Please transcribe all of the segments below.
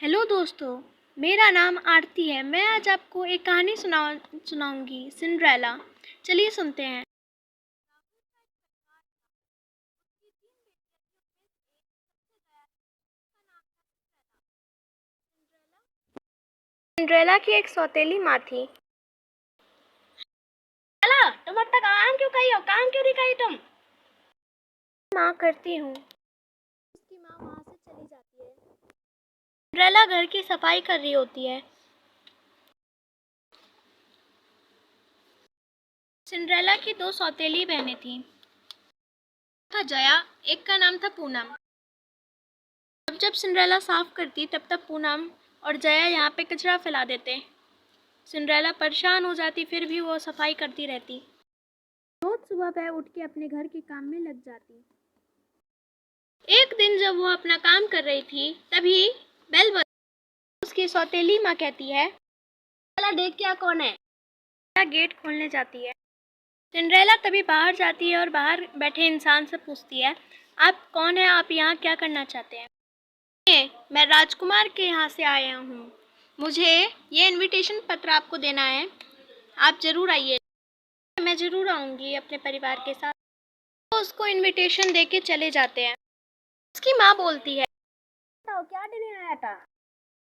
Hello दोस्तों, मेरा नाम आरती है। मैं आज आपको एक कहानी सुनाऊंगी, सिंड्रेला। चलिए सुनते हैं। सिंड्रेला की एक सौतेली माँ थी। सिंड्रेला, तुम अब तक काम क्यों कही हो? काम क्यों नहीं कही तुम? माँ करती हूँ। उसकी माँ वहाँ से चली जाती है। सिंड्रेला घर की सफाई कर रही होती है। सिंड्रेला की दो सौतेली बहनें थीं। था जया, एक का नाम था पूनम। जब जब सिंड्रेला साफ करती तब तब पूनम और जया यहाँ पे कचरा फैला देते। सिंड्रेला परेशान हो जाती, फिर भी वो सफाई करती रहती। रोज सुबह वह उठ के अपने घर के काम में लग जाती। एक दिन जब वो अपना काम कर रही थी, तभी बेल बजी। उसकी सौतेली माँ कहती है, सिंड्रेला देख क्या कौन है। सिंड्रेला गेट खोलने जाती है। सिंड्रेला तभी बाहर जाती है और बाहर बैठे इंसान से पूछती है, आप कौन है? आप यहाँ क्या करना चाहते हैं? मैं राजकुमार के यहाँ से आया हूँ। मुझे ये इनविटेशन पत्र आपको देना है। आप जरूर आइए। मैं जरूर आऊँगी अपने परिवार के साथ। तो उसको इनविटेशन देके चले जाते हैं। उसकी माँ बोलती है, बताओ क्या देने आया था?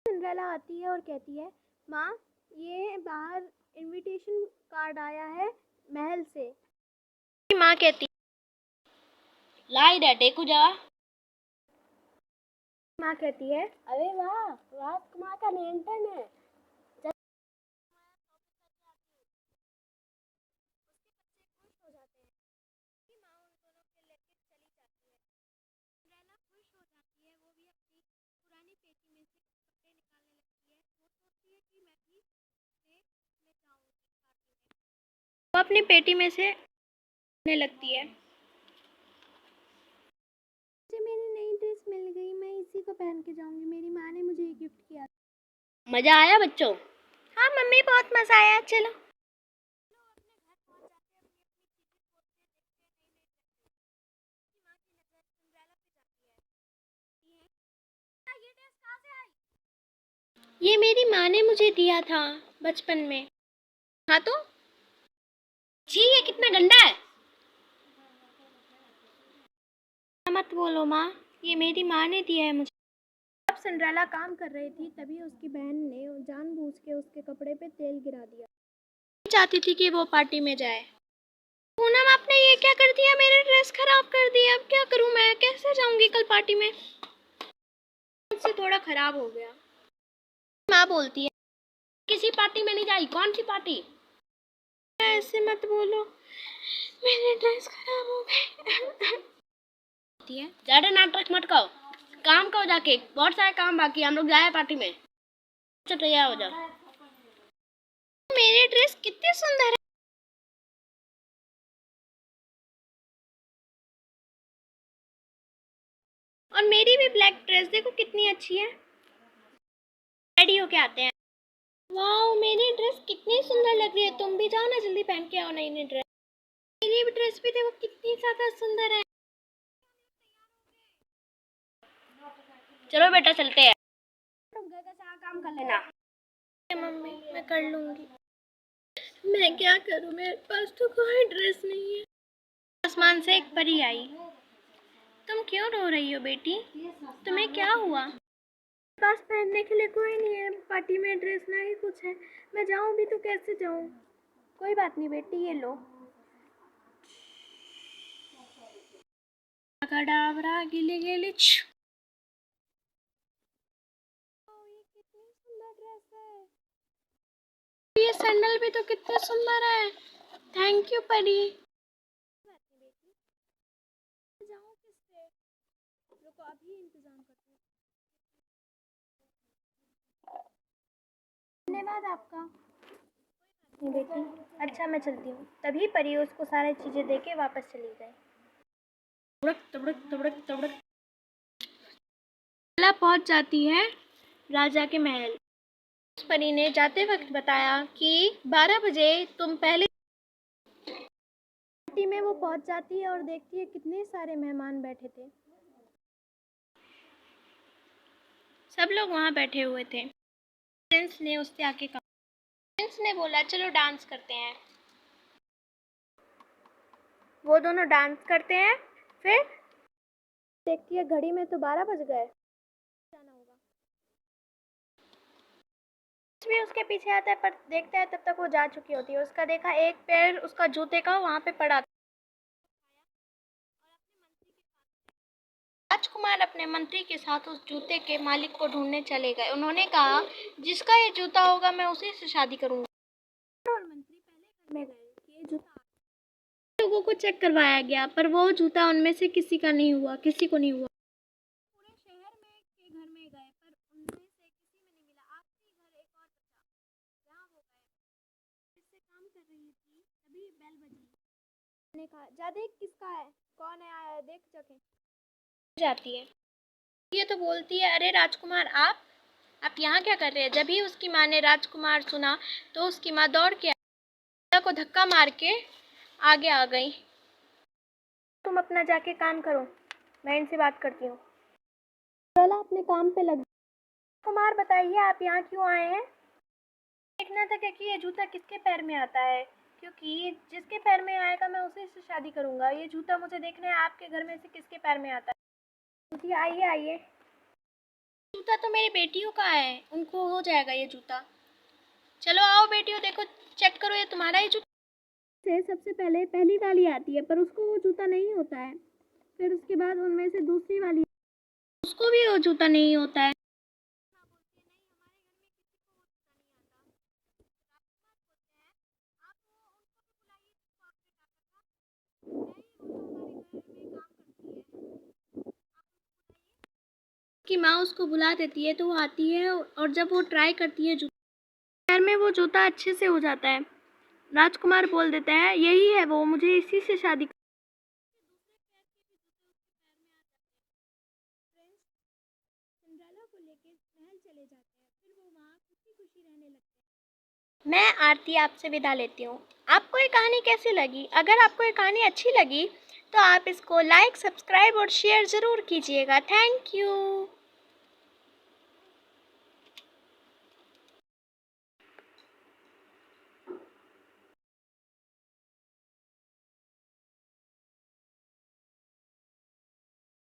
सिंड्रेला आती है और कहती है, माँ, ये बाहर इनविटेशन कार्ड आया है महल से। उसकी माँ कहती, लाई दे टेकू जा। माँ कहती है, अरे वाह, राजकुमार का निमंत्रण है। वो अपनी पेटी में से लेने लगती है। मुझे मेरी नई ड्रेस मिल गई, मैं इसी को पहन के जाऊंगी। मेरी माँ ने मुझे ये गिफ्ट किया। मजा आया बच्चों? हाँ मम्मी, बहुत मजा आया। चलो। ये मेरी माँ ने मुझे दिया था बचपन में। हाँ तो जी, ये कितना गंदा है। मत बोलो माँ, ये मेरी माँ ने दिया है मुझे। जब सिंड्रेला काम कर रही थी, तभी उसकी बहन ने जानबूझ के उसके कपड़े पे तेल गिरा दिया। चाहती थी कि वो पार्टी में जाए। पूनम, आपने ये क्या कर दिया? मेरी ड्रेस खराब कर दी। अब क्या करूं मैं? कैसे जाऊंगी कल पार्टी में? मुझसे थोड़ा खराब हो गया। माँ बोलती है, किसी पार्टी में नहीं जाई। कौन सी पार्टी? ऐसे मत बोलो, मेरी ड्रेस खराब हो गई। ज्यादा नाटक मत करो, काम करो जाके। बहुत सारे काम बाकी, हम लोग जाए पार्टी में। अच्छा तैयार हो जाओ। मेरी ड्रेस कितनी सुंदर है। और मेरी भी ब्लैक ड्रेस देखो कितनी अच्छी है। रेडी होके आते हैं। वाओ, मेरी ड्रेस कितनी सुंदर लग रही है। तुम भी जाओ ना, जल्दी पहन के आओ नई नई ड्रेस। मेरी भी ड्रेस भी देखो कितनी ज्यादा सुंदर है। चलो बेटा चलते हैं। तुम घर का सारा काम कर लेना। मम्मी, मैं कर लूंगी। मैं क्या करूं, मेरे पास तो कोई ड्रेस नहीं है। आसमान से एक परी आई। तुम क्यों रो रही हो बेटी? तुम्हें क्या हुआ? मेरे पास पहनने के लिए कोई नहीं है। पार्टी में ड्रेस ना ही कुछ है। मैं जाऊं भी तो कैसे जाऊं? कोई बात नहीं बेटी, ये लो। डाबरा गिले गिले। ये कितनी सुंदर ड्रेस है। ये सैंडल भी तो कितने सुंदर है। थैंक यू परी। जाऊं किससे? रुको, अभी इंतजाम करती हूँ। धन्यवाद आपका। नहीं बेटी, अच्छा मैं चलती हूँ। तभी परी उसको सारी चीजें देके वापस चली गई। तबड़क तबड़क तबड़क तबड़क ला पहुंच जाती है राजा के महल। उस परी ने जाते वक्त बताया कि 12 बजे तुम पहले। पार्टी में वो पहुंच जाती है और देखती है कितने सारे मेहमान बैठे थे। सब लोग वहाँ बैठे हुए थे। प्रिंस ने उससे आके कहा, प्रिंस ने बोला चलो डांस करते हैं। वो दोनों डांस करते हैं। फिर देखती है घड़ी में तो 12 बज गए, जाना होगा। भी उसके पीछे आता है पर देखता है तब तक वो जा चुकी होती है। उसका देखा एक पैर उसका जूते का वहाँ पे पड़ा था। राजकुमार अपने मंत्री के साथ उस जूते के मालिक को ढूंढने चले गए। उन्होंने कहा जिसका ये जूता होगा मैं उसी से शादी करूंगा। और मंत्री पहले घर में गए कि ये जूता लोगों को चेक करवाया गया पर वो जूता उनमें से किसी का नहीं हुआ, किसी को नहीं हुआ। पूरे शहर में के घर में गए पर उनमें से किसी में नहीं मिला। आखिरी घर एक और बचा, जहाँ वो गए जिससे काम कर रही थी। तभी बेल बजी। ने कहा जा देख किसका है, कौन है आया है, देख जाके। जाती है। ये तो बोलती है अरे राजकुमार आप यहाँ क्या कर रहे हैं। जब ही उसकी माँ ने राजकुमार सुना तो उसकी माँ दौड़ के को धक्का मार के आगे आ गई। तुम अपना जाके काम करो, मैं इनसे बात करती हूँ। सिंड्रेला अपने काम पे लग। कुमार बताइए आप यहाँ क्यों आए हैं। देखना था कि ये जूता किसके पैर में आता है, क्योंकि जिसके पैर में आएगा मैं उसी से शादी करूँगा। ये जूता मुझे देखना है आपके घर में से किसके पैर में आता है। आइए आइए, जूता तो मेरी बेटियों का है, उनको हो जाएगा ये जूता। चलो आओ बेटियों, देखो चेक करो ये तुम्हारा ही जूता से सबसे पहले पहली वाली आती है पर उसको वो जूता नहीं होता है। फिर उसके बाद उनमें से दूसरी वाली उसको भी वो जूता नहीं होता है। की माँ उसको बुला देती है तो वो आती है और जब वो ट्राई करती है जूता पैर में वो जूता अच्छे से हो जाता है। राजकुमार बोल देता है यही है वो, मुझे इसी से शादी सिंड्रेला को लेके महल चले जाते हैं। फिर वो वहाँ खुशी रहने लगते हैं। मैं आरती आपसे विदा लेती हूँ। आपको ये कहानी कैसी लगी? अगर आपको ये कहानी अच्छी लगी तो आप इसको लाइक, सब्सक्राइब और शेयर ज़रूर कीजिएगा। Thank you.